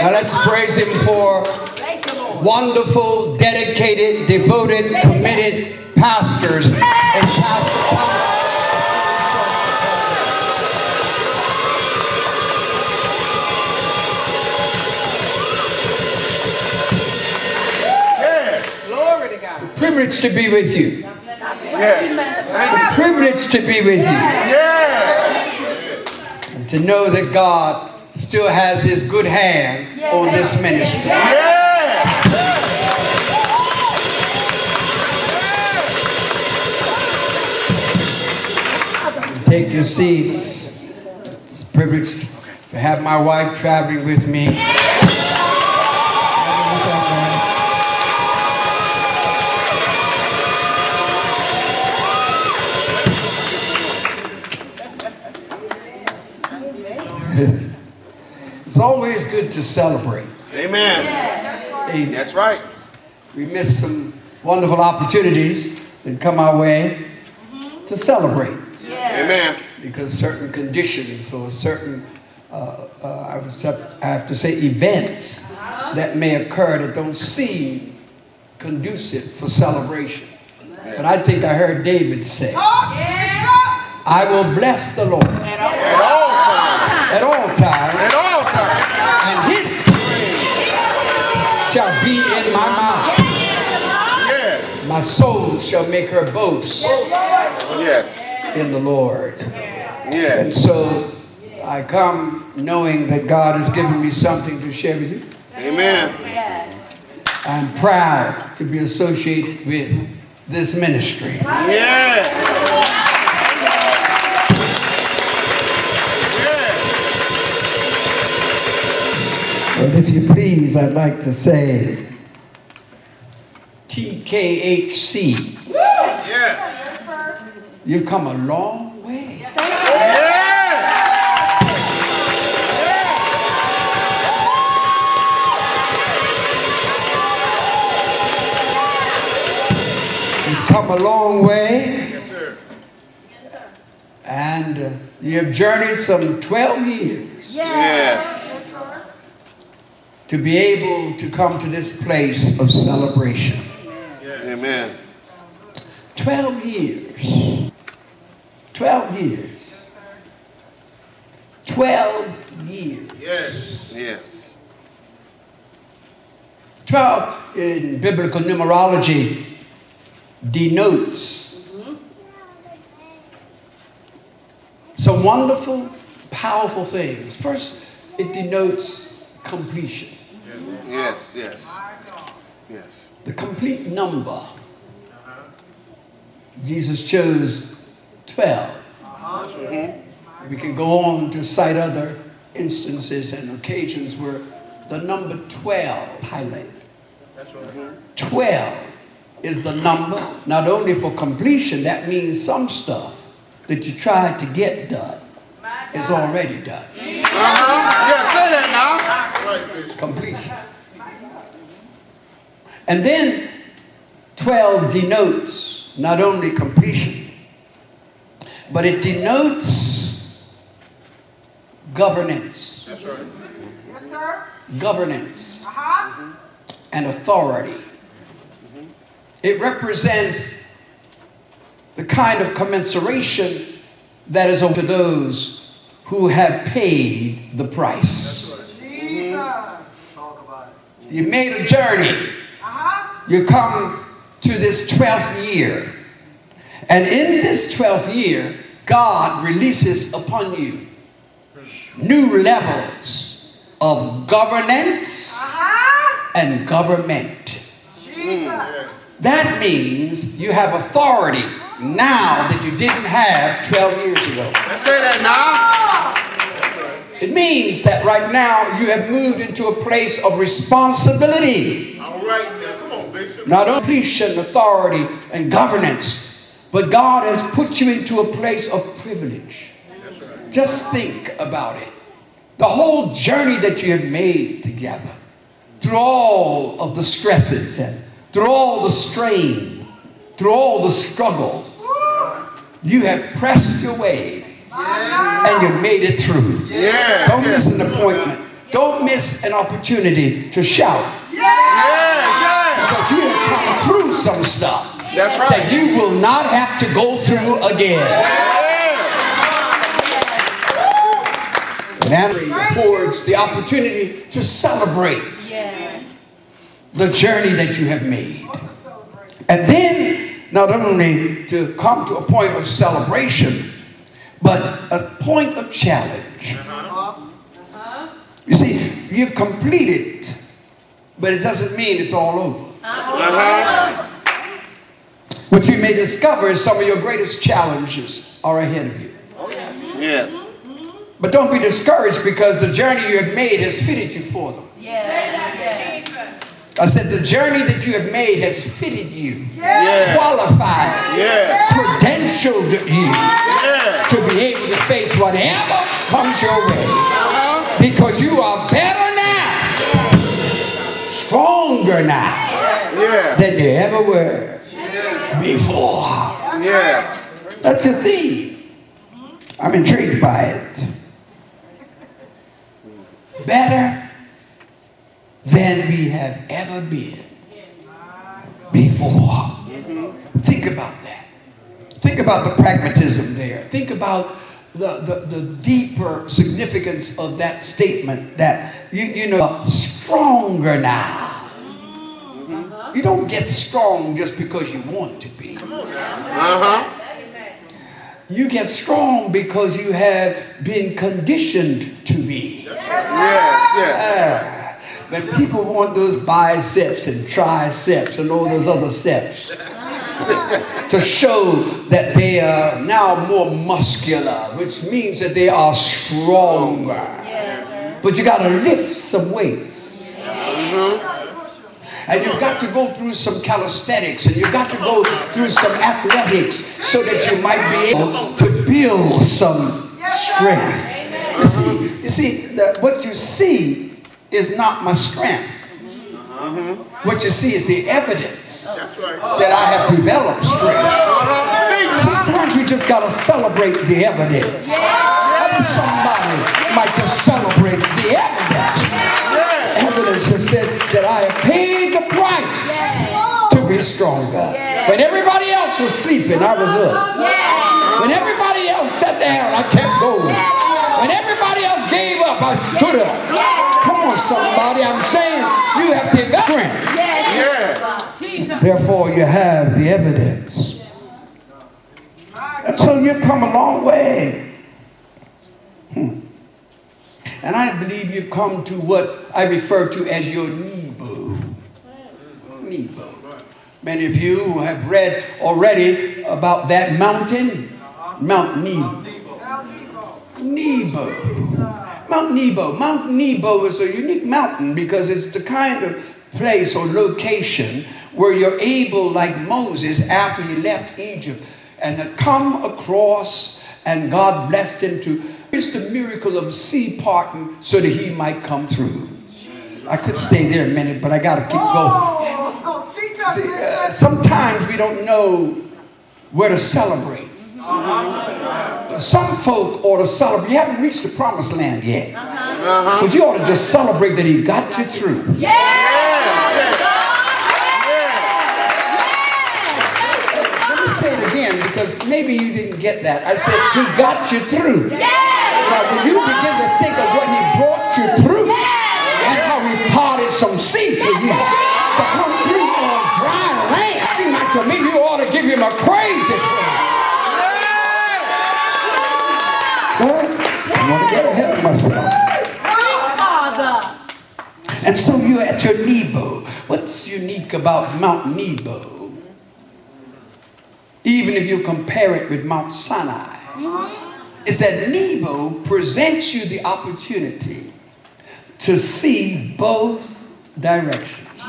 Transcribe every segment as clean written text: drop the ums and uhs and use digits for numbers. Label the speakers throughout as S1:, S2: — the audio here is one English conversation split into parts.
S1: Now let's praise him for wonderful, dedicated, devoted, committed pastors and pastors. Privilege to be with you. Yes. It's a privilege to be with you. Yes. And to know that God still has his good hand on this ministry. Yes. Take your seats. It's a privilege to have my wife traveling with me. It's always good to celebrate.
S2: Amen. That's right.
S1: We miss some wonderful opportunities that come our way to celebrate.
S2: Amen.
S1: Because certain conditions or certain, I have to say, events that may occur that don't seem conducive for celebration. But I think I heard David say, I will bless the Lord at all times. At all times.
S2: At all times.
S1: And his praise shall be in my mouth.
S2: Yes.
S1: My soul shall make her boast
S2: Yes.
S1: in the Lord.
S2: Yes.
S1: And so I come knowing that God has given me something to share with you.
S2: Amen.
S1: I'm proud to be associated with this ministry.
S2: Yes.
S1: But if you please, I'd like to say TKHC.
S2: Yes.
S1: You've come a long way. You've come a long way.
S2: Yes, sir.
S1: And you have journeyed some 12 years.
S2: Yes.
S1: To be able to come to this place of celebration.
S2: Amen.
S1: 12 years. 12 years. 12 years.
S2: Yes. Yes.
S1: 12 in biblical numerology denotes some wonderful, powerful things. First, it denotes completion.
S2: Yes. Yes. Yes.
S1: The complete number. Jesus chose 12. We can go on to cite other instances and occasions where the number 12 highlighted. 12 is the number, not only for completion, that means some stuff that you tried to get done is already done.
S2: Yeah, say that now.
S1: Completion. And then 12 denotes not only completion, but it denotes governance.
S2: That's right.
S3: Yes, sir.
S1: Governance and authority. It represents the kind of commensuration that is owed to those who have paid the price.
S3: Jesus. Talk about it.
S1: You made a journey. You come to this 12th year. And in this 12th year, God releases upon you new levels of governance and government. That means you have authority now that you didn't have 12 years ago.
S2: Let's say that now.
S1: It means that right now you have moved into a place of responsibility.
S2: All right, now come on, Bishop.
S1: Not only completion, authority, and governance, but God has put you into a place of privilege. Just think about it. The whole journey that you have made together, through all of the stresses and through all the strain, through all the struggle, you have pressed your way and you made it through.
S2: Yeah.
S1: Don't miss an appointment. Don't miss an opportunity to shout.
S2: Yes,
S1: Because you have come through some stuff
S2: That's right.
S1: that you will not have to go through again. And that affords the opportunity to celebrate the journey that you have made. And then not only to come to a point of celebration, but a point of challenge. You see, you've completed, but it doesn't mean it's all over. What you may discover is some of your greatest challenges are ahead of you.
S2: Yes.
S1: But don't be discouraged because the journey you have made has fitted you for them. I said the journey that you have made has fitted you, qualified, credentialed you to be able to face whatever comes your way. Because you are better now, stronger now than you ever were before. That's your theme. I'm intrigued by it. Better than we have ever been before. Think about that. Think about the pragmatism there. Think about the deeper significance of that statement that, you know, stronger now. You don't get strong just because you want to be. You get strong because you have been conditioned to be. When people want those biceps and triceps and all those other steps to show that they are now more muscular, which means that they are stronger. But you got to lift some weights. And you've got to go through some calisthenics, and you've got to go through some athletics so that you might be able to build some strength. You see, what you see is not my strength. What you see is the evidence that I have developed strength. Sometimes we just got to celebrate the evidence. Somebody might just celebrate the evidence. Evidence that says that I have paid the price to be stronger. When everybody else was sleeping, I was up. When everybody else sat down, I kept going. When everybody else gave up, I stood up. Come on, somebody. I'm saying you have developed strength. Therefore, you have the evidence. And so you've come a long way. And I believe you've come to what I refer to as your Nebo. Nebo. Many of you have read already about that mountain, Mount Nebo. Nebo. Mount Nebo. Mount Nebo is a unique mountain because it's the kind of place or location where you're able, like Moses, after he left Egypt, and had come across, and God blessed him to. It's the miracle of sea parting so that he might come through. I could stay there a minute, but I got to keep going. See, sometimes we don't know where to celebrate. Some folk ought to celebrate. You haven't reached the promised land yet. But you ought to just celebrate that he got you through. Let me say it again because maybe you didn't get that. I said he got you through. Now when you begin to think of what he brought you through and how he parted some sea for you to come through on dry land, seems like to me you ought to give him a crazy praise. I want to get ahead of myself. And so you're at your Nebo. What's unique about Mount Nebo? Even if you compare it with Mount Sinai, is that Nebo presents you the opportunity to see both directions.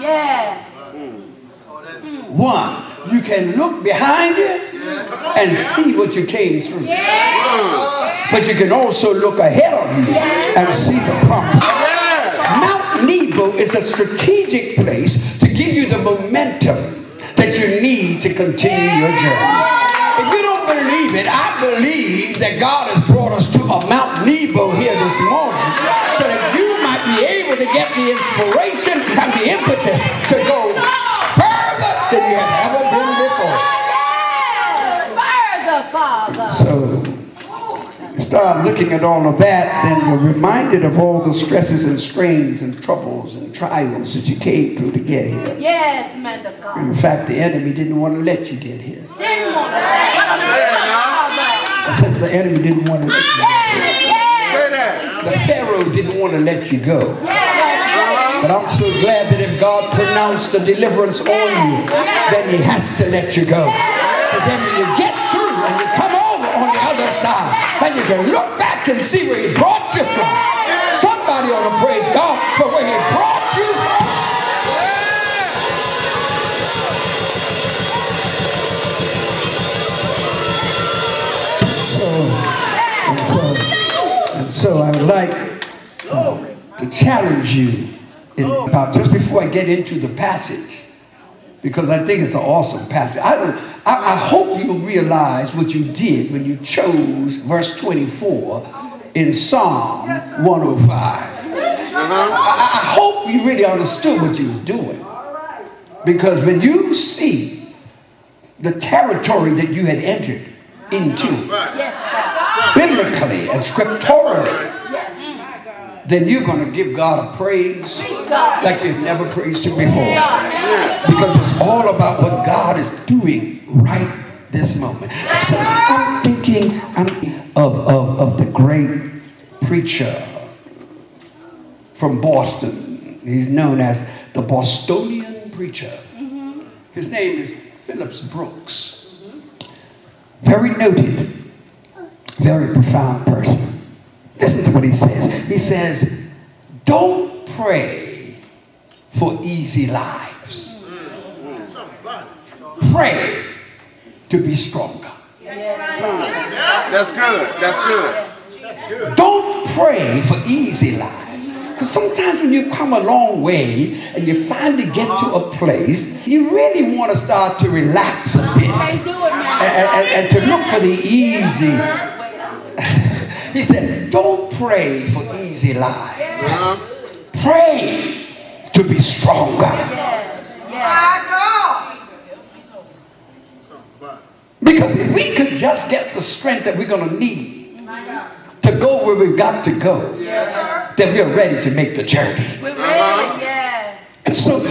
S1: One, you can look behind you and see what you came through. But you can also look ahead of you and see the promise. Mount Nebo is a strategic place to give you the momentum that you need to continue your journey. If you don't believe it, I believe that God has brought us to a Mount Nebo here this morning so that you might be able to get the inspiration and the impetus to go further than you have ever been before.
S4: Further, Father.
S1: So you start looking at all of that, then you're reminded of all the stresses and strains and troubles and trials that you came through to get here.
S4: Yes, man of God.
S1: In fact, the enemy didn't want to let you get here.
S4: Didn't want to let
S1: I said the enemy didn't want to let you get here.
S2: Say that.
S1: The Pharaoh didn't want to let you go. But I'm so glad that if God pronounced a deliverance on you, then he has to let you go. But then when you get through and you come over on the other side, and you can look back and see where he brought you from. Somebody ought to praise God for where he brought you from. So I would like to challenge you about just before I get into the passage, because I think it's an awesome passage. I hope you realize what you did when you chose verse 24 in Psalm 105. I hope you really understood what you were doing, because when you see the territory that you had entered into, biblically and scripturally, then you're going to give God a praise like you've never praised him before. Because it's all about what God is doing right this moment. So I'm thinking of the great preacher from Boston. He's known as the Bostonian preacher. His name is Phillips Brooks. Very noted, very profound person. Listen to what he says. He says, don't pray for easy lives. Pray to be stronger.
S2: That's good. That's good.
S1: Don't pray for easy lives. Because sometimes when you come a long way and you finally get to a place, you really want to start to relax a bit and to look for the easy. He said, don't pray for easy lives. Pray to be stronger. Because if we could just get the strength that we're going to need to go where we've got to go, then we're ready to make the journey.
S4: We're ready, yes.
S1: And so,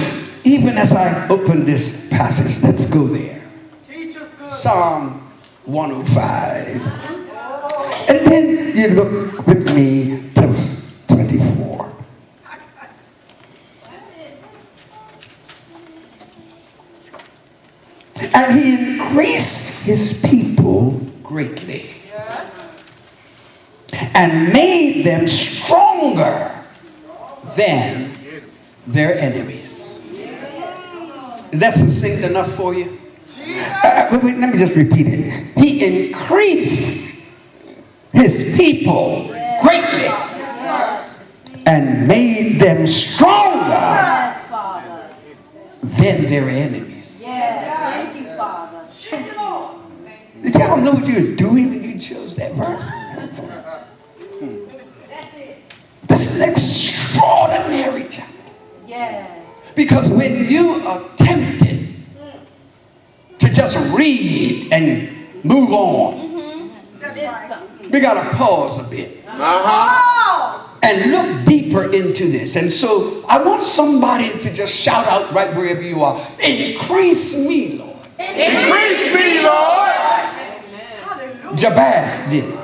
S1: even as I open this passage, let's go there. Psalm 105. And then you look with me to verse 24. And he increased his people greatly and made them stronger than their enemies. Is that succinct enough for you? Wait, let me just repeat it. He increased his people greatly and made them stronger than their enemies.
S4: Thank you, Father.
S1: Did y'all know what you were doing when you chose that verse? This is extraordinary. Because when you are tempted to just read and move on, we got to pause a bit and look deeper into this. And so I want somebody to just shout out right wherever you are, increase me, Lord.
S2: Increase me, Lord.
S1: Jabez did it.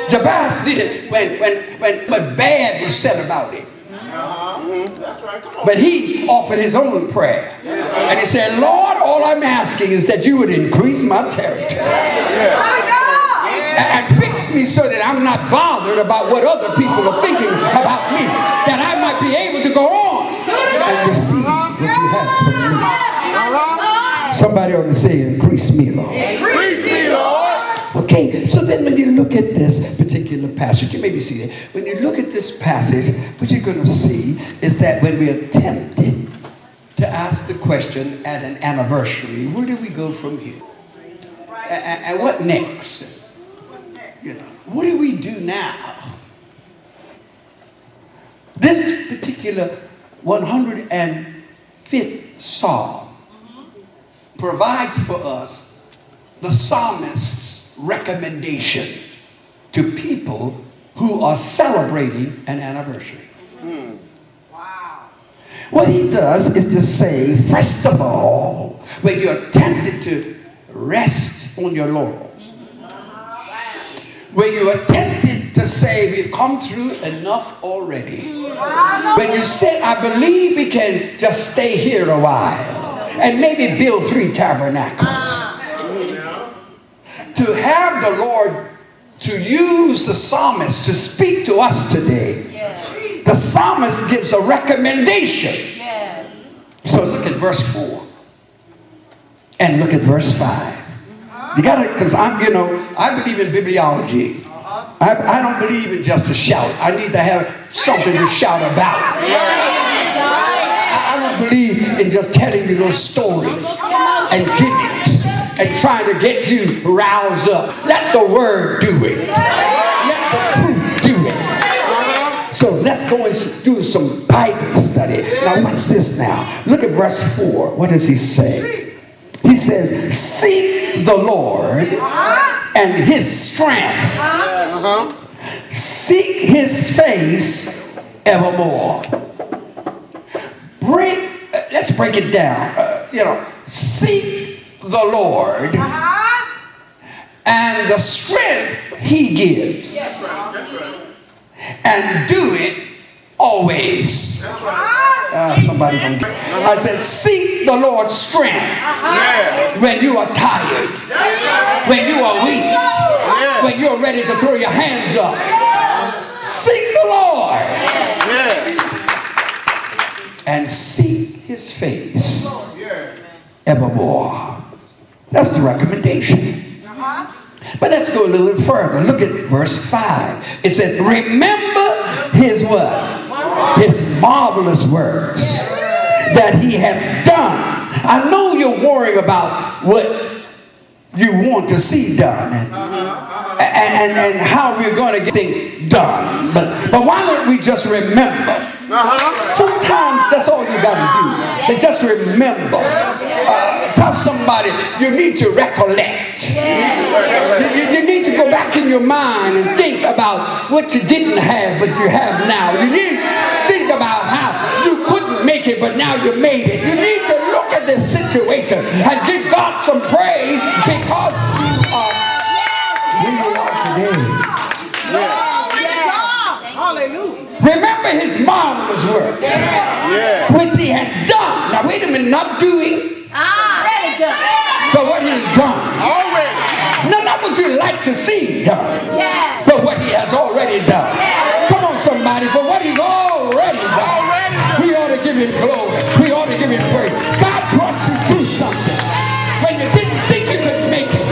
S1: Jabez did it when bad was said about it. But he offered his own prayer. And he said, Lord, all I'm asking is that you would increase my territory. And fix me so that I'm not bothered about what other people are thinking about me. That I might be able to go on and receive what you have for me. Somebody ought to say, increase me, Lord.
S2: Increase me, Lord.
S1: Okay, so then when you look at this particular passage, you may be seated. When you look at this passage, what you're going to see is that when we are tempted to ask the question at an anniversary, where do we go from here? And what next? You know, what do we do now This particular 105th Psalm provides for us the psalmist's recommendation to people who are celebrating an anniversary.
S3: Wow.
S1: What he does is to say, first of all, when you're tempted to rest on your laurels, when you are tempted to say, we've come through enough already, when you say, I believe we can just stay here a while and maybe build 3 tabernacles, to have the Lord to use the psalmist to speak to us today, the psalmist gives a recommendation. So look at verse 4 and look at verse 5. You gotta, because I believe in bibliology. I don't believe in just a shout. I need to have something to shout about. I don't believe in just telling you those stories and gimmicks and trying to get you roused up. Let the word do it. Let the truth do it. So let's go and do some Bible study. Now watch this now. Look at verse 4. What does he say? He says, seek the Lord and his strength. Seek his face evermore. Let's break it down. Seek the Lord and the strength he gives. And do it always. Somebody gonna get it. I said, seek the Lord's strength when you are tired, when you are weak, when you're ready to throw your hands up. Seek the Lord and seek his face evermore. That's the recommendation. But let's go a little further. Look at verse 5. It says, remember his what? His marvelous works that he had done. I know you're worrying about what you want to see done and how we're going to get things done. But why don't we just remember? Sometimes that's all you got to do. Is just remember. Tell somebody you need to recollect. You need to go back in your mind and think about what you didn't have but you have now. You need to think about how you couldn't make it but now you made it. You need to look at this situation and give God some praise because you are who you are today. Remember his marvelous works which he had done. Now wait a minute, not doing. But what he has done. Already. No, not what you like to see done. But what he has already done. Come on, somebody. For what he's already done. We ought to give him glory. We ought to give him praise. God brought you through something when you didn't think you could make it.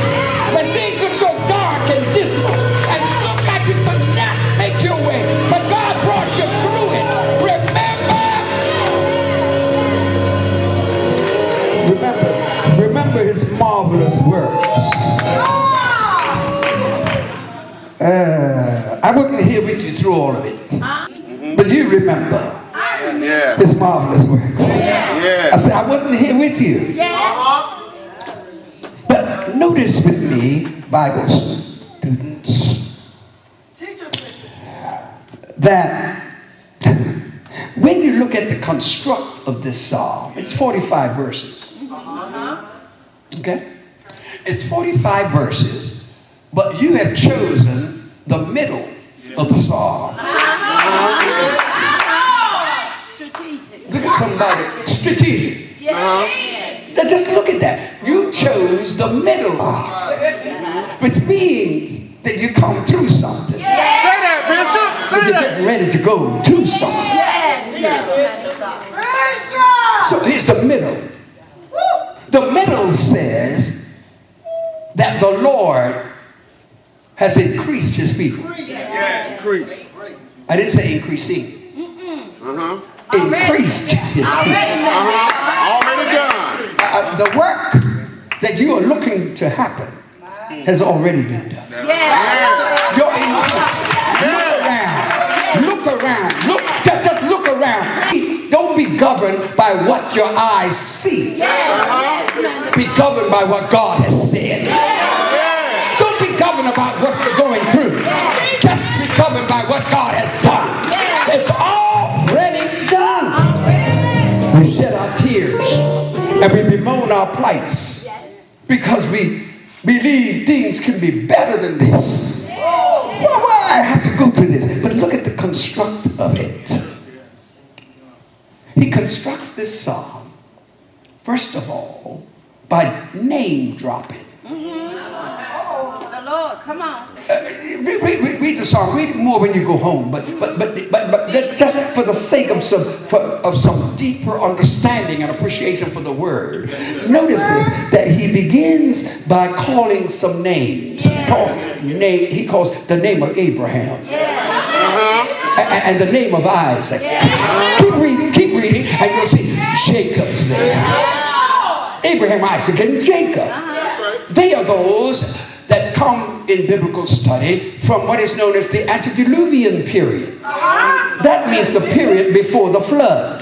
S1: When things look so dark and dismal and it looked like you could not make your way. But God brought you through it. Remember his marvelous works. I wasn't here with you through all of it. But you remember his marvelous works. I said, I wasn't here with you. But notice with me, Bible students, that when you look at the construct of this psalm, it's 45 verses. Okay? It's 45 verses, but you have chosen the middle of the psalm. Look at somebody. Strategic. Now just look at that. You chose the middle, which means that you come through something.
S2: Say that, Bishop. Say
S1: You're
S2: that.
S1: getting ready to go to something. So here's the middle. The middle says that the Lord has increased his people.
S2: Increase.
S1: I didn't say increasing. Increased his people.
S2: Already done.
S1: The work that you are looking to happen has already been done. Your increase. Look around. Look around. Just governed by what your eyes see. Be governed by what God has said. Don't be governed about what you're going through. Just be governed by what God has done. It's already done. We shed our tears and we bemoan our plights because we believe things can be better than this. Well, why I have to go through this? But look at the construct of it. He constructs this psalm, first of all, by name dropping.
S4: The Lord, come on.
S1: Read the psalm. Read more when you go home. But just for the sake of some deeper understanding and appreciation for the word, notice this: that he begins by calling some names. He calls the name of Abraham and the name of Isaac. Keep reading, and you'll see Jacob's there. Abraham, Isaac, and Jacob. They are those that come in biblical study from what is known as the antediluvian period. That means the period before the flood.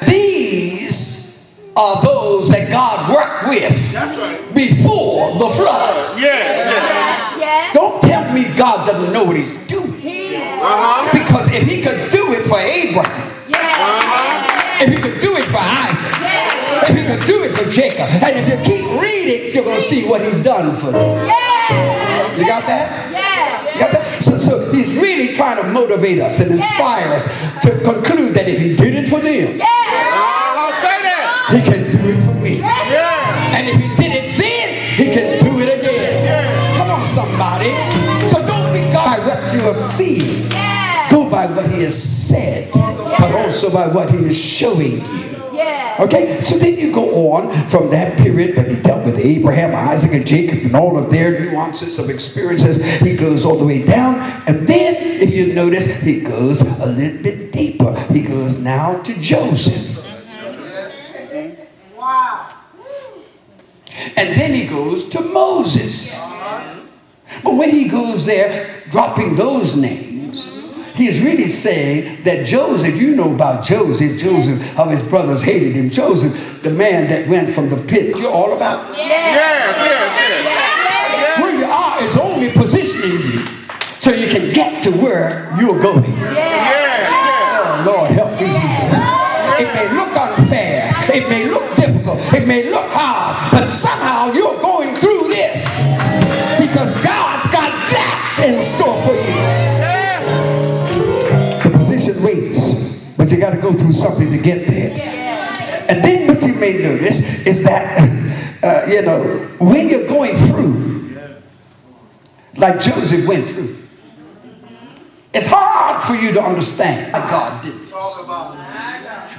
S1: These are those that God worked with before the flood. Don't tell me God doesn't know what he's doing. Because if he could do it for Abraham, if he could do it for Isaac, if he could do it for Jacob, and if you keep reading, you're going to see what he's done for them. You got that? You got that? So he's really trying to motivate us and inspire us to conclude that if he did it for them, he can do it for me. And if he did it then, he can do it again. Come on, somebody. So don't be by what you are seeing. Go by what he has said, but also by what he is showing you. Okay, so then you go on from that period when he dealt with Abraham, Isaac, and Jacob and all of their nuances of experiences. He goes all the way down, and then if you notice, he goes a little bit deeper. He goes now to Joseph. And then he goes to Moses. But when he goes there, dropping those names, he's really saying that Joseph, you know about Joseph, how his brothers hated him. Joseph, the man that went from the pit. You're all about? Where you are is only positioning you so you can get to where you're going. Oh, Lord, help me, Jesus. It may look unfair. It may look difficult. It may look hard. But somehow you're going through this because God's got that in store for you. The position waits, but you got to go through something to get there. And then what you may notice is that, when you're going through, like Joseph went through, it's hard for you to understand why God did this.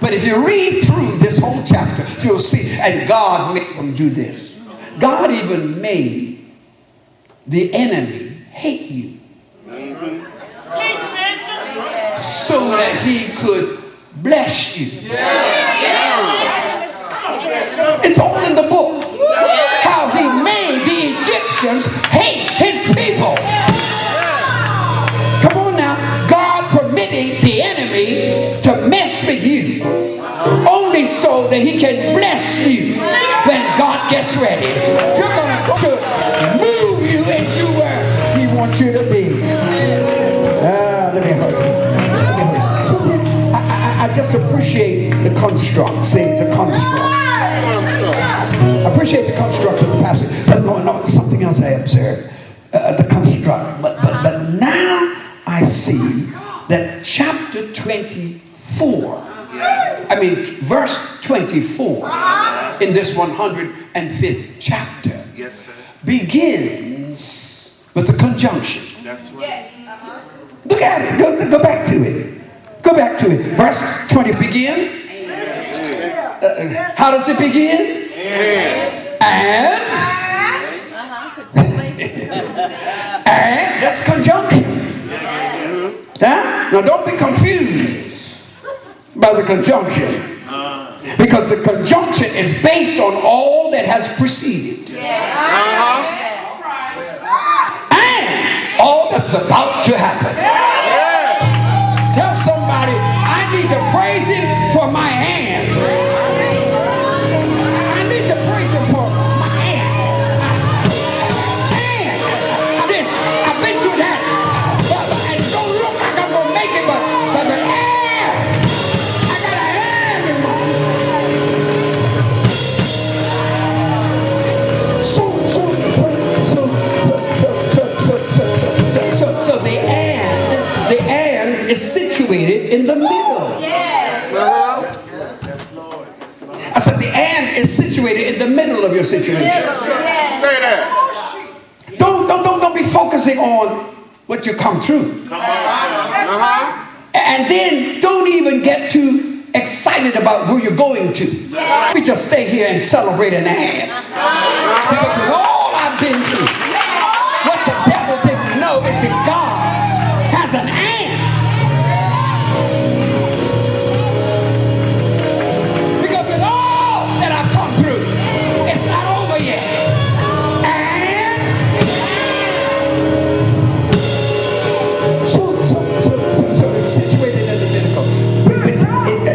S1: But if you read through this whole chapter, you'll see, and God made them do this. God even made the enemy hate you. So that he could bless you. It's all in the book. How he made the Egyptians hate his people. Come on now. God permitting the enemy to mess with you only so that he can bless you when God gets ready. You're going to move you into where he wants you to be. Let me hurt you. So then, I just appreciate the construct. Say the construct. I appreciate the construct of the passage. But no, something else I observed. The construct. But now I see that chapter 24, verse 24 in this 105th chapter begins with a conjunction.
S2: That's right.
S1: Look at it. Go back to it. Go back to it. Verse 20 begin. How does it begin? And that's conjunction. Now don't be confused by the conjunction. Because the conjunction is based on all that has preceded. And all that's about to happen. Tell somebody, I need to praise is situated in the middle. I said the and is situated in the middle of your situation.
S2: Say that.
S1: Don't be focusing on what you come through. And then don't even get too excited about where you're going to. We just stay here and celebrate an and. Because with all I've been through, what the devil didn't know is that God has an and. Because with all that I've come through, it's not over yet. And so it's situated in the middle.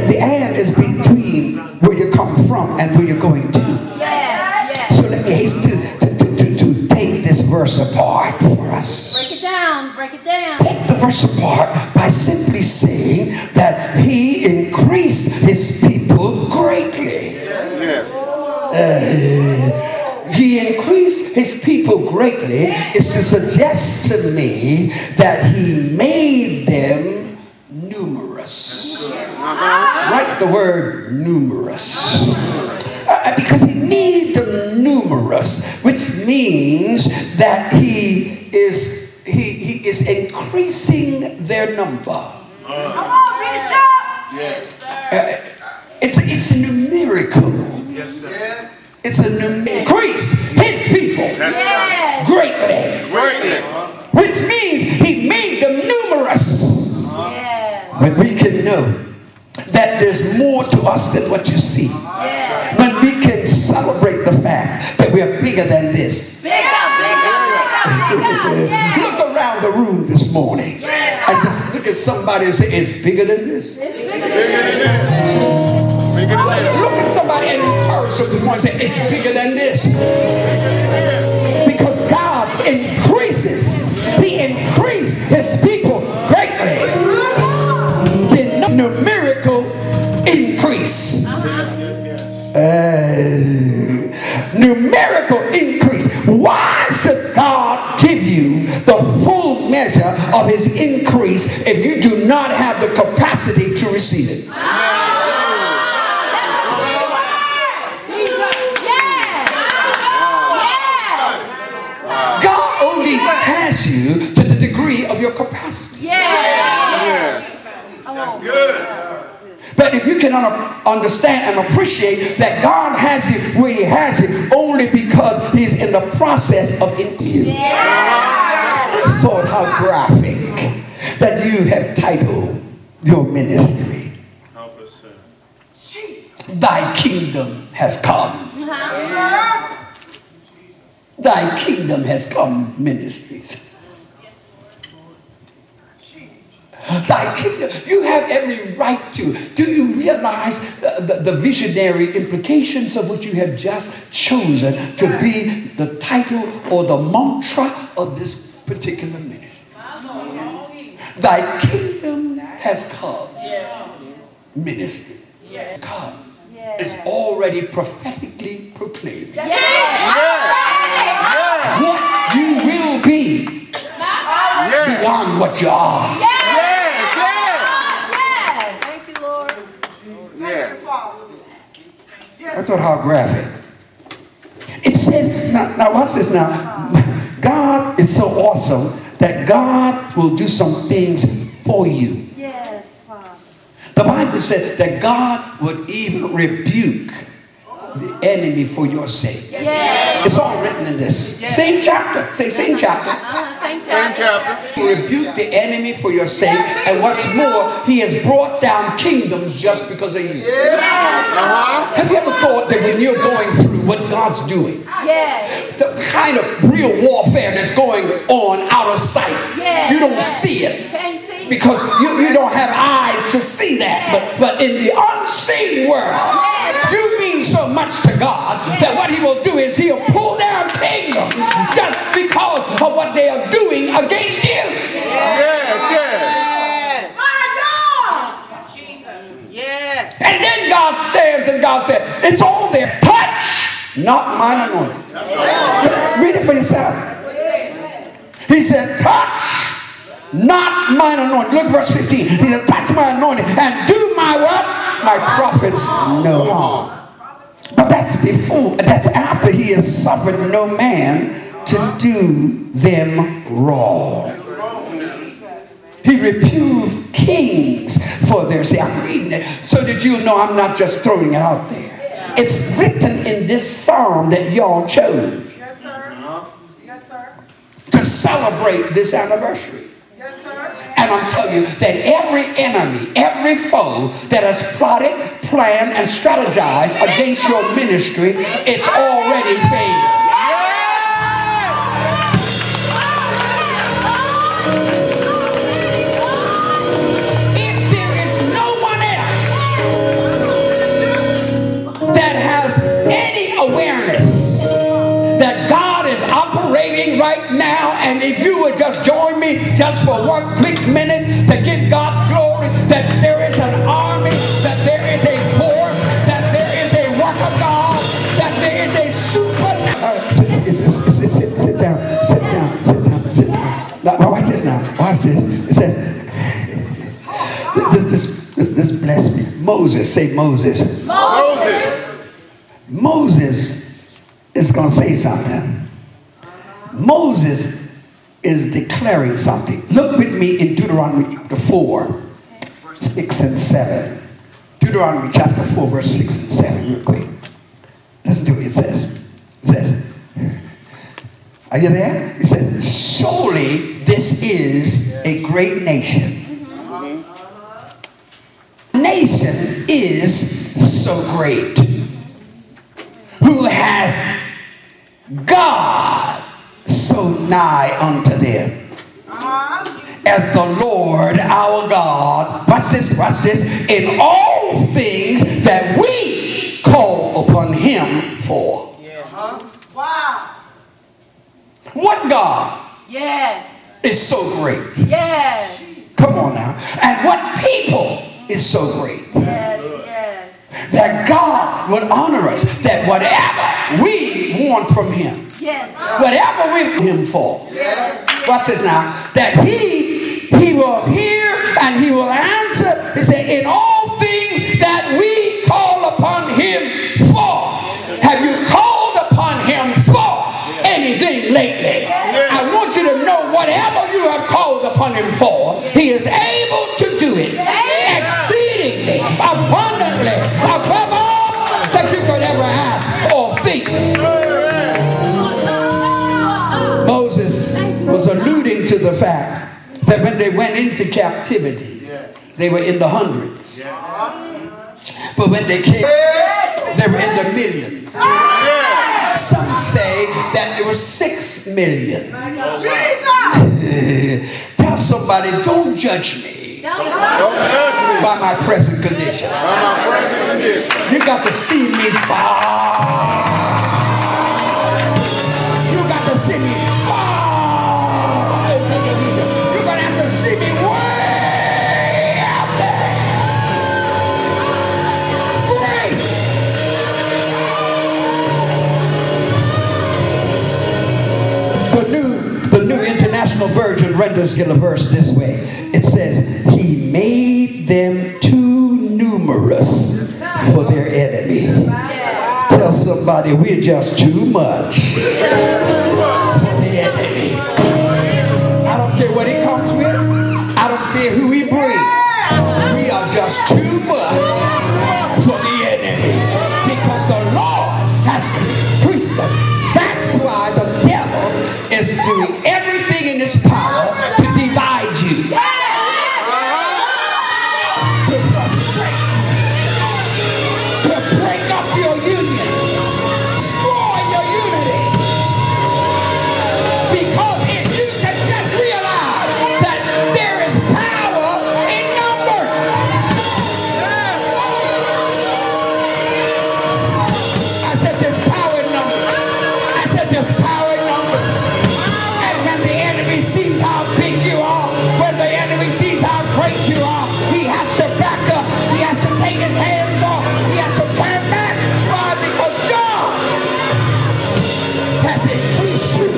S1: The and is between where you come from and where you're going to. So let me hasten to take this verse apart for us.
S4: Break it down. Break it down.
S1: Take the verse apart by simply saying that he increased his people greatly. He increased his people greatly is to suggest to me that he made them numerous. Write the word numerous. Because he made them numerous, which means that he is increasing their number.
S3: Come on, Bishop.
S1: It's a numerical.
S2: Yes, sir.
S1: It's a increased his people greatly.
S2: Greatly.
S1: Which means he made them numerous. When we can know that there's more to us than what you see. When we can celebrate the fact that we are bigger than this. Look around the room this morning and just look at somebody and say, it's bigger than this. Look at somebody and encourage them this morning and say, it's bigger than this. Because God increases. He increased his people greatly. The numerical increase. Numerical increase. Why should God give you the full measure of his increase if you do not have the capacity to receive it? God only has you to the degree of your capacity.
S2: That's good.
S1: But if you can understand and appreciate that God has you where he has you only because he's in the process of increasing you. I thought how graphic that you have titled your ministry.
S2: Help us, sir.
S1: Thy kingdom has come. Thy kingdom has come ministries. Thy kingdom, you have every right to. Do you realize the visionary implications of what you have just chosen to be the title or the mantra of this particular ministry? Thy kingdom has come. Ministry. Come. Is already prophetically proclaimed. What you will be beyond what you are. I thought how graphic. It says, now watch this now. God is so awesome that God will do some things for you.
S4: Yes, Father.
S1: The Bible said that God would even rebuke the enemy for your sake.
S4: Yes.
S1: It's all written in this. Same chapter. Say same chapter.
S4: Same
S2: Same chapter.
S1: Rebuke the enemy for your sake, and what's more, he has brought down kingdoms just because of you. Have you ever thought that when you're going through what God's doing, the kind of real warfare that's going on out of sight, you don't see it because you don't have eyes to see that, but in the unseen world, you mean so much to God that what he will do is he'll pull down kingdoms just because of what they are doing against you. And then God stands and God said, it's all there. Touch, not mine anointing. Read it for yourself. He said, touch, not mine anointed. Look verse 15. He said, touch my anointed and do my what? My prophets no harm. But that's before, that's after he has suffered no man to do them wrong. He reproved kings for their sin. I'm reading it so that you'll know I'm not just throwing it out there. It's written in this psalm that y'all chose.
S3: Yes, sir. Yes, sir.
S1: To celebrate this anniversary.
S3: Yes, sir.
S1: And I'm telling you that every enemy, every foe that has plotted, planned, and strategized against your ministry, it's already failed. If there is no one else that has any awareness that God is operating right now, and if you would just join me just for one quick minute to give God glory, that there is an army, that there is a force, that there is a work of God, that there is a supernatural. Sit down. Now, watch this now. Watch this. It says, this blessed me. Moses, say Moses. Moses is going to say something. Moses is declaring something. Look with me in Deuteronomy chapter 4, 6 and 7. Deuteronomy chapter 4, verse 6 and 7, real quick. Listen to what it says. It says, are you there? It says, surely this is a great nation. Nation is so great, who hath God so nigh unto them, as the Lord our God, watch this, in all things that we call upon him for.
S3: Wow.
S1: What God
S4: Yes.
S1: is so great?
S4: Yes.
S1: Come on now. And what people is so great?
S4: Yes. Yes.
S1: That God would honor us, that whatever we want from him,
S4: Yes.
S1: whatever we want him for, watch this now, that he will hear and he will answer. He said, in all things that we call upon him for. Have you called upon him for anything lately? I want you to know whatever you have called upon him for, he is able to do it exceedingly, abundantly, above all that you could ever ask or think. Moses was alluding to the fact that when they went into captivity, they were in the hundreds. But when they came, they were in the millions. Some say that it was 6 million. Tell somebody, don't judge me by my present condition. You got to see me far. You got to see me far. You're going to have to see me way out there. Great. The New International Version renders the verse this way. It says, he made them too numerous for their enemy. Tell somebody, we're just too much for the enemy. I don't care what he comes with. I don't care who he brings. We are just too much for the enemy. Because the Lord has increased us. That's why the devil is doing everything in his power to divide you, to frustrate, to break up your union, destroy your unity. Because if you can just realize that there is power in numbers. I said there's power in numbers. I said there's power in numbers. And when the enemy sees how big you are, when the enemy sees how great you are, he has to back up. He has to take his hands off. He has to turn back. Why? Because God has increased you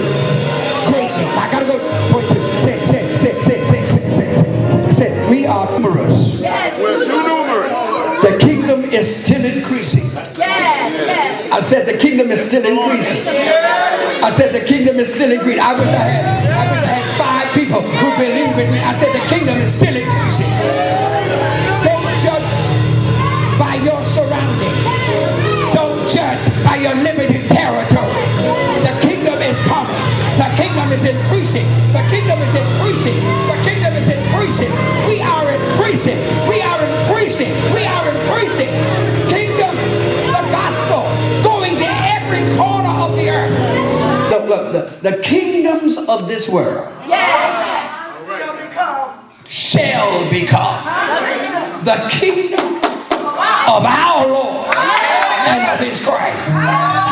S1: greatly. I gotta go. Point to say. is still increasing.
S4: Yes.
S1: I said the kingdom is still increasing. I said the kingdom is still increasing. I wish I had 5 people who believe in me. I said the kingdom is still increasing. Don't judge by your surroundings. Don't judge by your limited territory. The kingdom is coming. The kingdom is increasing. The kingdom is increasing. The kingdom is increasing. We are increasing. We are increasing. We are increasing. Kingdom, the gospel, going to every corner of the earth. Look, the kingdoms of this world shall become the kingdom of our Lord and of his Christ.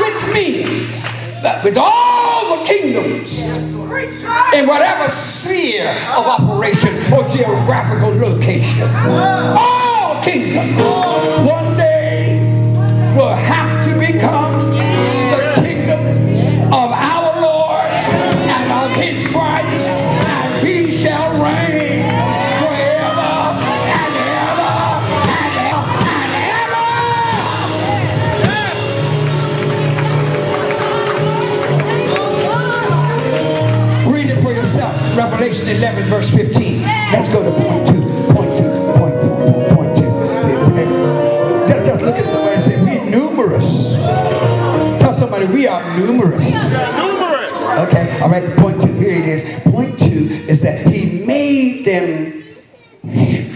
S1: Which means that with all the kingdoms in whatever sphere of operation or geographical location, all kingdoms one day will have to become the kingdom of our Lord and of his Christ, and he shall reign forever and ever and ever and ever. Read it for yourself. Revelation 11 verse 15. Let's go to point 2. Point 2. Just look at the way it says we're numerous. Tell somebody we are numerous. Okay, all right, point 2, here it is. Point 2 is that he made them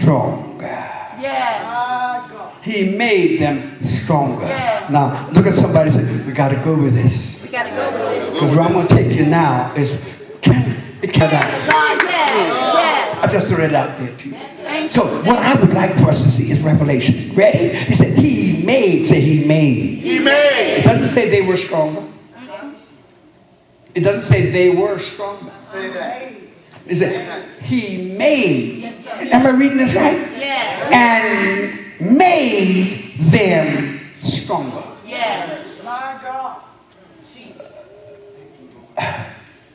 S1: stronger.
S4: Yes.
S1: He made them stronger.
S4: Yeah.
S1: Now, look at somebody and say, we got to go with this.
S4: We gotta go with it.
S1: Because where I'm going to take you now is, it cannot.
S4: Yes.
S1: I just threw it out there to you. So what I would like for us to see is Revelation. Ready? He said, he made. Say, he made.
S2: He made.
S1: It doesn't say they were stronger. It doesn't say they were stronger.
S2: Say that.
S1: It said he made. Am I reading this right?
S4: Yes.
S1: And made them stronger.
S4: Yes.
S3: My God.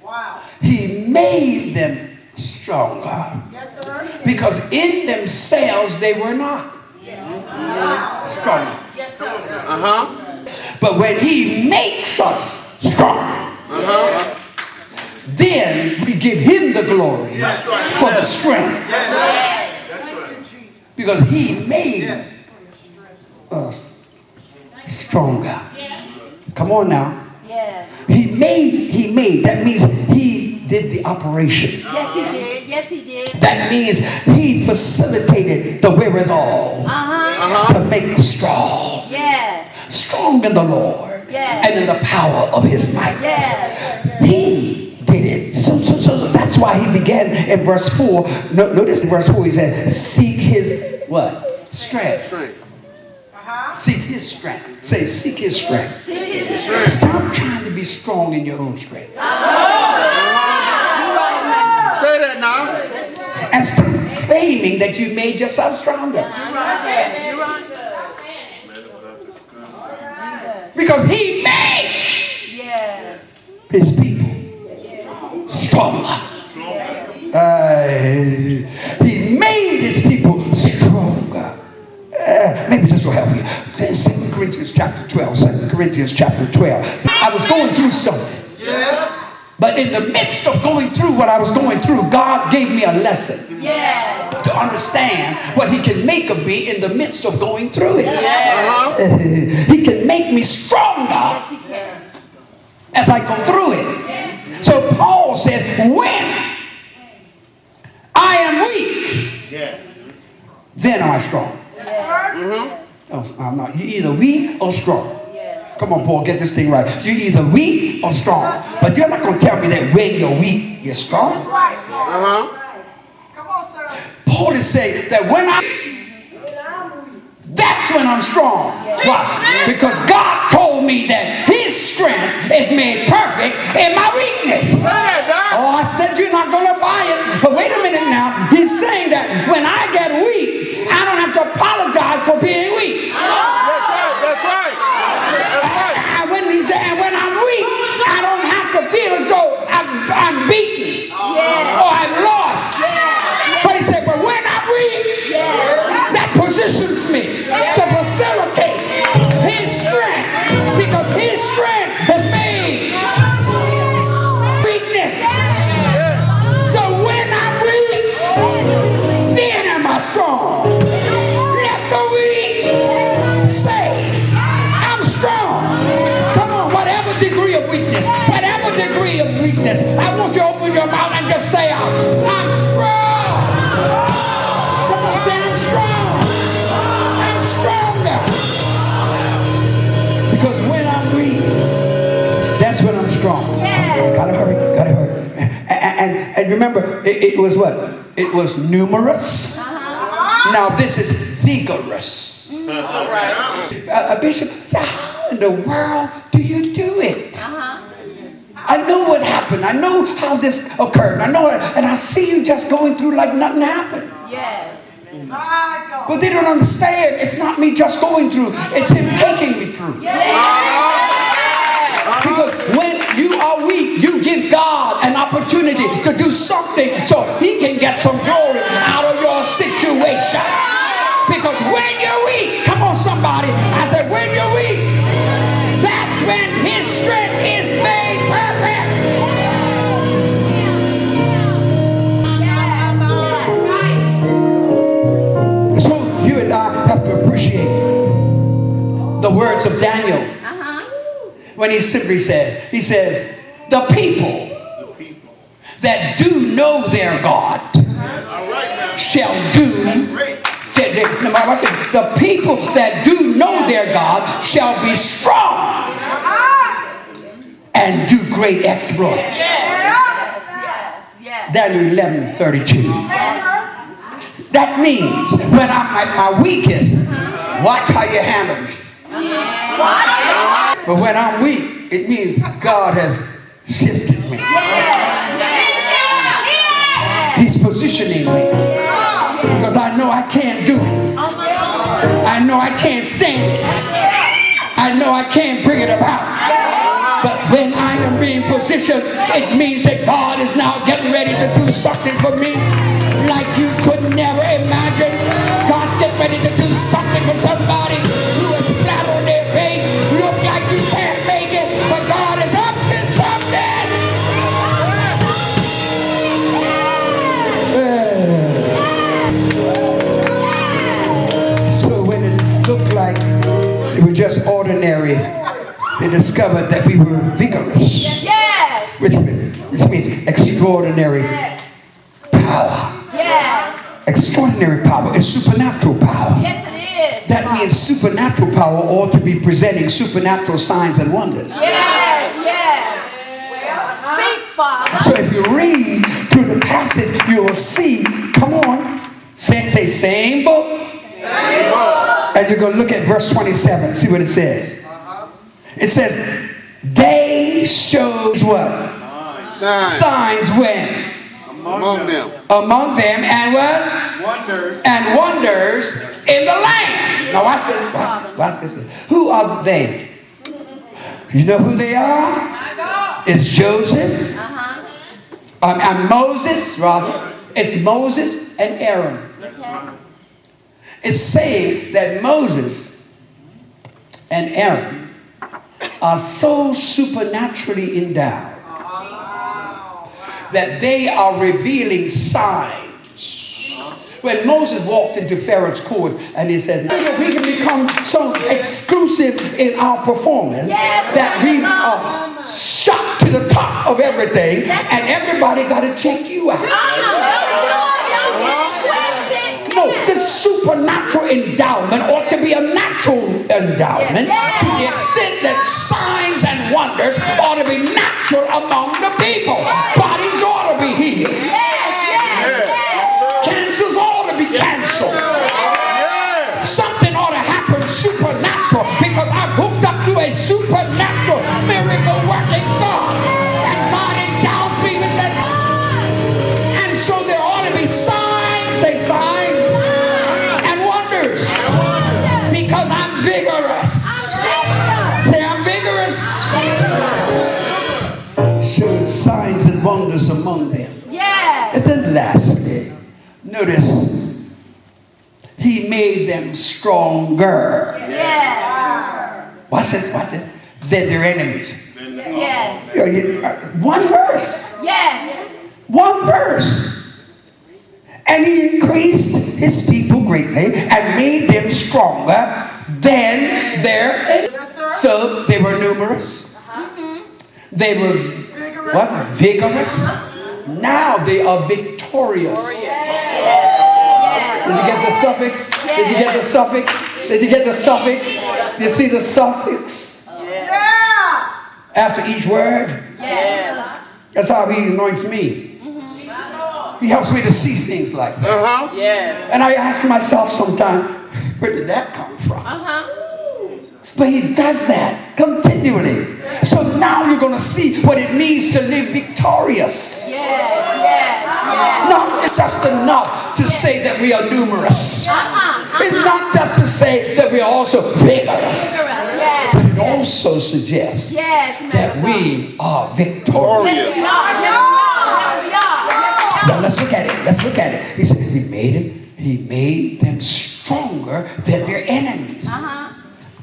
S3: Wow.
S1: He made them stronger.
S3: Yes, sir.
S1: Because in themselves they were not strong.
S3: Yes, sir.
S1: But when he makes us strong, then we give him the glory for the strength. Because he made us stronger. Come on now.
S4: Yes.
S1: He made. That means he did the operation.
S4: Yes, he did. Yes, he did.
S1: That means he facilitated the wherewithal to make us strong.
S4: Yes.
S1: Strong in the Lord
S4: Yes.
S1: and in the power of his might.
S4: Yes.
S1: He did it. So that's why he began in verse 4. Notice in verse 4 he said, seek his what? Strength. Seek his strength. Say, seek his strength.
S4: Seek his strength.
S1: Stop trying to be strong in your own strength.
S2: Say that now.
S1: And stop claiming that you made yourself stronger. Because he made his people stronger. He made his people stronger. Maybe this will help you. 2 Corinthians chapter 12. 2 Corinthians chapter 12. I was going through something. But in the midst of going through what I was going through, God gave me a lesson to understand what he can make of me in the midst of going through it. He can make me stronger as I go through it. So Paul says, when I am weak, then am I strong. Oh, I'm not. You're either weak or strong. Come on, Paul, get this thing right. You're either weak or strong. But you're not going to tell me that when you're weak, you're strong.
S3: That's right, Paul. Come on, sir.
S1: Paul is saying that when that's when I'm strong. Why? Because God told me that his strength is made perfect in my weakness. Oh, I said you're not going to buy it. But wait a minute now. He's saying that when I get weak, I don't have to apologize for being weak.
S2: That's right.
S1: And when I'm weak, I don't have to feel as though I'm beaten or I've lost. But he said, but when I'm weak, that positions me to facilitate And remember, it was what? It was numerous. Now this is vigorous. Bishop, how in the world do you do it? I know what happened. I know how this occurred. I know it, and I see you just going through like nothing happened.
S4: Yes.
S3: My God.
S1: But they don't understand. It's not me just going through. It's him taking me through. Because when you are weak, you give God an opportunity to do something so he can get some glory out of your situation. Because when you're weak, come on somebody, I said when you're weak, that's when his strength is made perfect. So you and I have to appreciate the words of Daniel. When he simply says, he says, the people that do know their God shall do. The people that do know their God shall be strong and do great exploits. Daniel 11:32. That means when I'm at my weakest, watch how you handle me. But when I'm weak, it means God has shifted me. He's positioning me. Because I know I can't do it. I know I can't stand it. I know I can't bring it about. But when I am being positioned, it means that God is now getting ready to do something for me like you could never imagine. God's getting ready to do something for somebody who is flat on their face, look like you can't make it, but God is up to something. So when it looked like it was just ordinary, they discovered that we were vigorous, which means extraordinary power. Extraordinary power is supernatural power.
S4: Yes, it is.
S1: That means supernatural power ought to be presenting supernatural signs and wonders.
S4: Speak, Father.
S1: So if you read through the passage, you will see, come on, say same book.
S2: Same book.
S1: And you're going to look at verse 27. See what it says. It says, they showed what? Signs when?
S2: Among them.
S1: Among them, and what?
S2: Wonders.
S1: And wonders in the land. Now watch this. Watch this. Who are they? You know who they are? It's Joseph. And Moses, rather. It's Moses and Aaron. It's saying that Moses and Aaron are so supernaturally endowed that they are revealing signs. When Moses walked into Pharaoh's court and he said, we can become so exclusive in our performance that we are shot to the top of everything and everybody got to check you out. No, this supernatural endowment ought to be a natural endowment to the extent that signs and wonders ought to be natural among the people. Bodies ought to be healed. Cancers ought to be canceled. Something ought to happen supernatural because I'm hooked up to a supernatural miracle working God. And God endows me with that. And so there ought to be signs, say signs, and wonders. Because I'm vigorous. Say I'm vigorous. Showed signs and wonders among them. And then lastly, notice, he made them stronger. Watch this. Than their enemies. One verse. One verse. And he increased his people greatly and made them stronger than their enemies. So they were numerous. They were vigorous. Now they are victorious. Did you get the suffix? Did you get the suffix? Did you get the suffix? You see the suffix after each word? That's how he anoints me. He helps me to see things like that.
S2: Uh-huh.
S3: Yes.
S1: And I ask myself sometimes, where did that come from? But he does that continually. So now you're going to see what it means to live victorious. Not just enough to say that we are numerous. It's not just to say that we are also vigorous. But it also suggests that we are victorious. Now let's look at it. Let's look at it. He said he made them stronger than their enemies.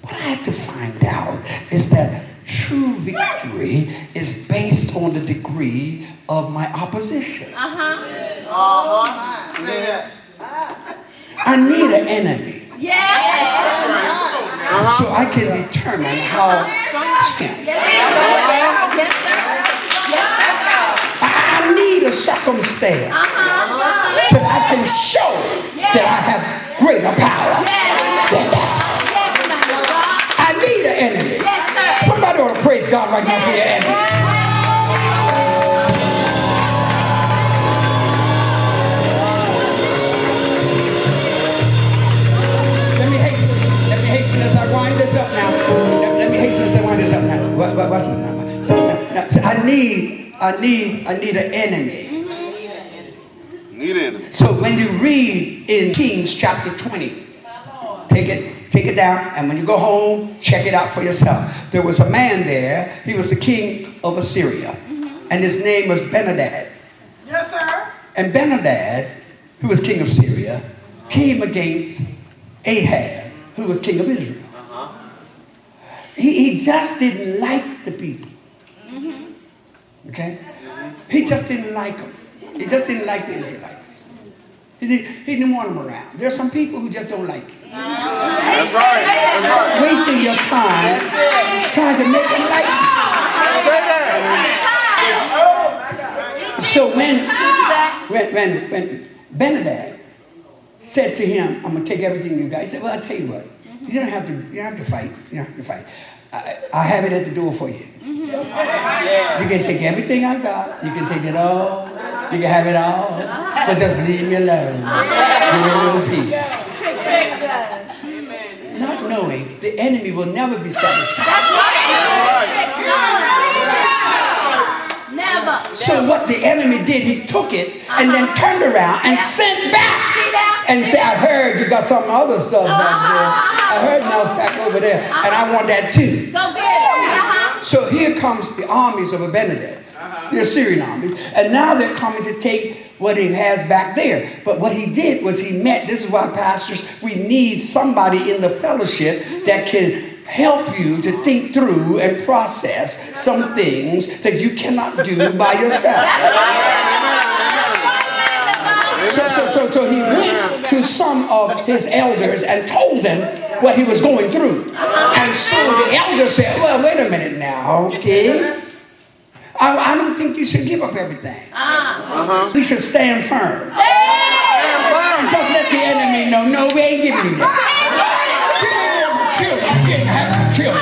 S1: What I had to find out is that true victory is based on the degree of my opposition.
S2: Say that.
S1: I need an enemy so I can determine how strong. I need a circumstance so that I can show that I have greater power than that. I need an enemy. Somebody ought to praise God right now for your enemy. Let me hasten as I wind this up now. Let me hasten as I wind this up now. Watch this now. So I need an enemy.
S2: Need an enemy.
S1: So when you read in Kings chapter 20, take it down, and when you go home, check it out for yourself. There was a man there. He was the king of Assyria, and his name was Benadad.
S3: Yes, sir.
S1: And Benadad, who was king of Syria, came against Ahab, who was king of Israel. He just didn't like the people. Okay? He just didn't like them. He just didn't like the Israelites. He didn't want them around. There are some people who just don't like you.
S2: That's right. That's right.
S1: Wasting your time trying to make them like you.
S2: Say that.
S1: So when Benadad said to him, "I'm gonna take everything you got," he said, "Well, I'll tell you what. You don't have to fight. You don't have to fight. I have it at the door for you. You can take everything I got. You can take it all. You can have it all. But just leave me alone. Give me a little peace." Not knowing the enemy will never be satisfied.
S4: Never.
S1: So what the enemy did, he took it and then turned around and sent back and said, "I heard you got some other stuff back there. I heard else back over there, and I want that too."
S4: Go get it.
S1: So here comes the armies of Abinadab, the Assyrian armies, and now they're coming to take what he has back there. But what he did was he met, this is why pastors, we need somebody in the fellowship that can help you to think through and process some things that you cannot do by yourself. So he went to some of his elders and told them what he was going through. And so the elders said, "Well, wait a minute now, okay? I don't think you should give up everything. We should stand firm. And just let the enemy know, no, we ain't giving you that. You may want my children, but you ain't gonna have my children.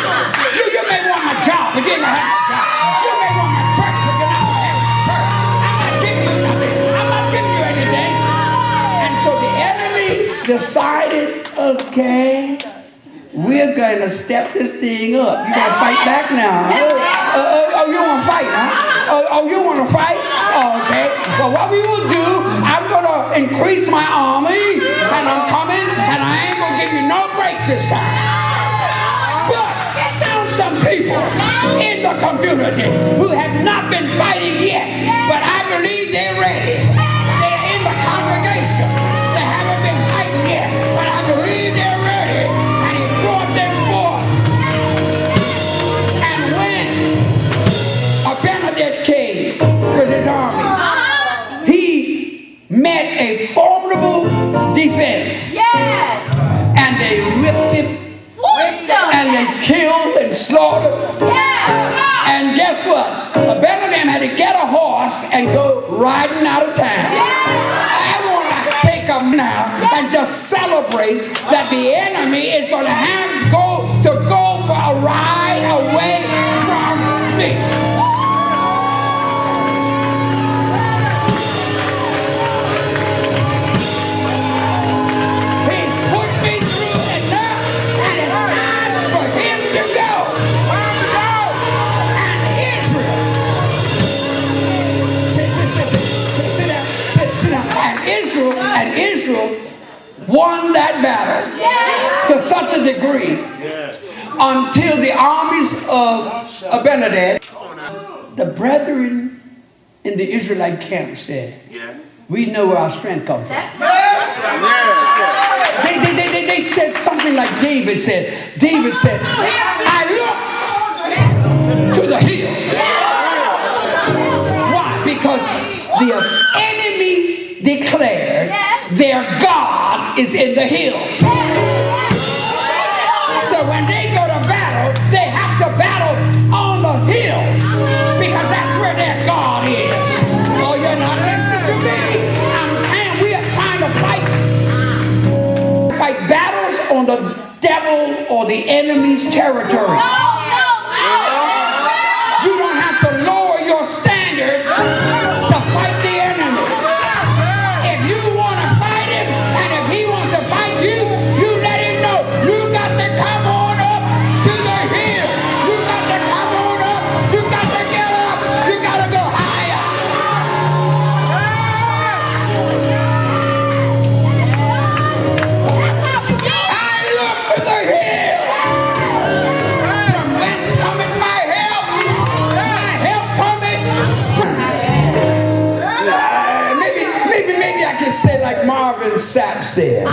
S1: You may want my job, but you ain't gonna have my job. You may want my church, but you're not gonna have my church. I'm not giving you nothing. I'm not giving you anything." And so the enemy decided, okay, we're going to step this thing up. You going to fight back now? Oh, you want to fight, huh? Oh, you want to fight? Oh, okay. Well, what we will do, I'm going to increase my army, and I'm coming, and I ain't going to give you no breaks this time. But there's some people in the community who have not been fighting yet, but I believe they're ready. They're in the congregation. They haven't been fighting yet, but I believe they're ready. And he brought them forth. And when Abinadab came with his army, he met a formidable defense. And they whipped him. And they killed and slaughtered. And guess what? Abinadab had to get a horse and go riding out of town. I want to take them now and just celebrate that the enemy is going to go for a ride away from me. And Israel won that battle to such a degree until the armies of Abinadab, the brethren in the Israelite camp said, we know where our strength comes from. They said something like David said. David said, I look to the hills. Why? Because the enemy declared their God is in the hills. So when they go to battle, they have to battle on the hills because that's where their God is. Oh, you're not listening to me. I'm saying we are trying to fight battles on the devil or the enemy's territory. You don't have to lower your standard to fight the enemy. If you want to fight him and if he wants to fight you, you let him know. You got to come on up to the hill. You got to come on up. You got to get up. You got to go higher. I look to the hill. From whence cometh my help? My help cometh from... Maybe I can say like Marvin Sapp said.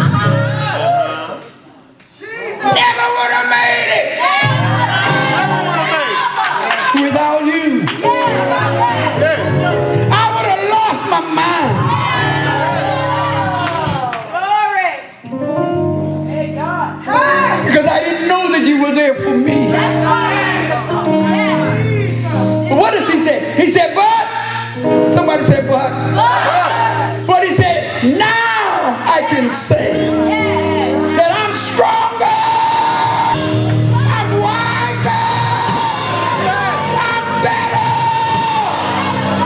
S1: Never would have made it without you. I would have lost my mind.
S3: Glory. Hey, God. Hey.
S1: Because I didn't know that you were there for me. But what does he say? He said, but. Somebody said, but he said, now I can say that I'm stronger. I'm wiser. I'm better.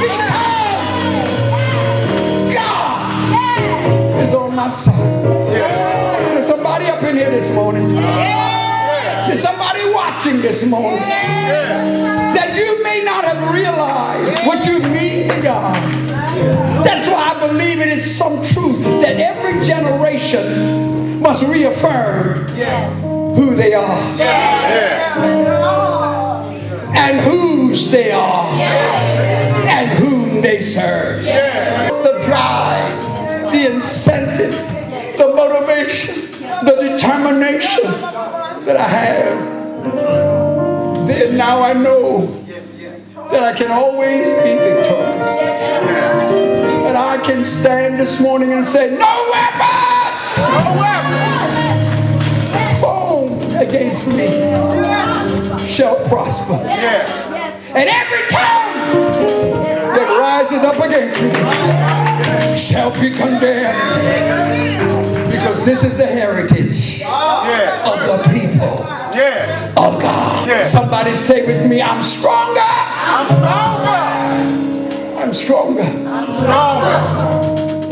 S1: Because God is on my side. There's somebody up in here this morning. There's somebody watching this morning that you may not have realized what you mean to God. That's why I believe it is some truth that every generation must reaffirm who they are and whose they are and whom they serve. The drive, the incentive, the motivation, the determination that I have, then now I know that I can always be victorious. That I can stand this morning and say, no weapon formed against me shall prosper. And every tongue that rises up against me shall be condemned. Because this is the heritage of the people of God. Somebody say with me, I'm stronger. I'm stronger.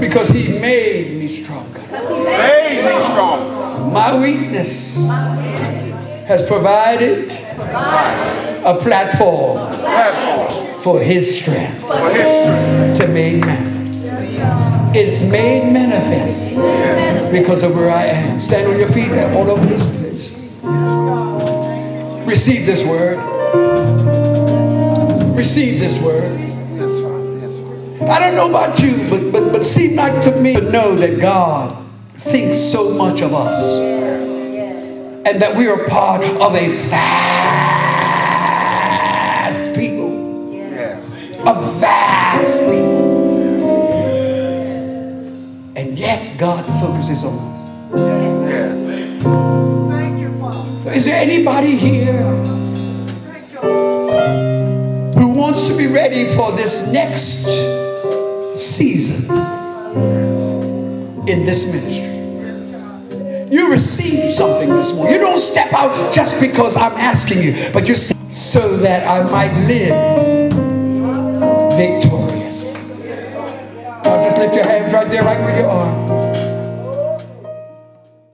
S1: Because he made me stronger. My weakness has provided a platform for his strength to make manifest. It's made manifest because of where I am. Stand on your feet all over this place. Receive this word. Receive this word. I don't know about you, but seem like to me to know that God thinks so much of us and that we are part of a vast people. A vast people. And yet God focuses on us.
S3: Thank you, Father.
S1: So is there anybody here
S3: Thank you, Lord.
S1: who wants to be ready for this next season in this ministry? You receive something this morning. You don't step out just because I'm asking you, but you see, so that I might live victorious. Now just lift your hands right there, right where you are.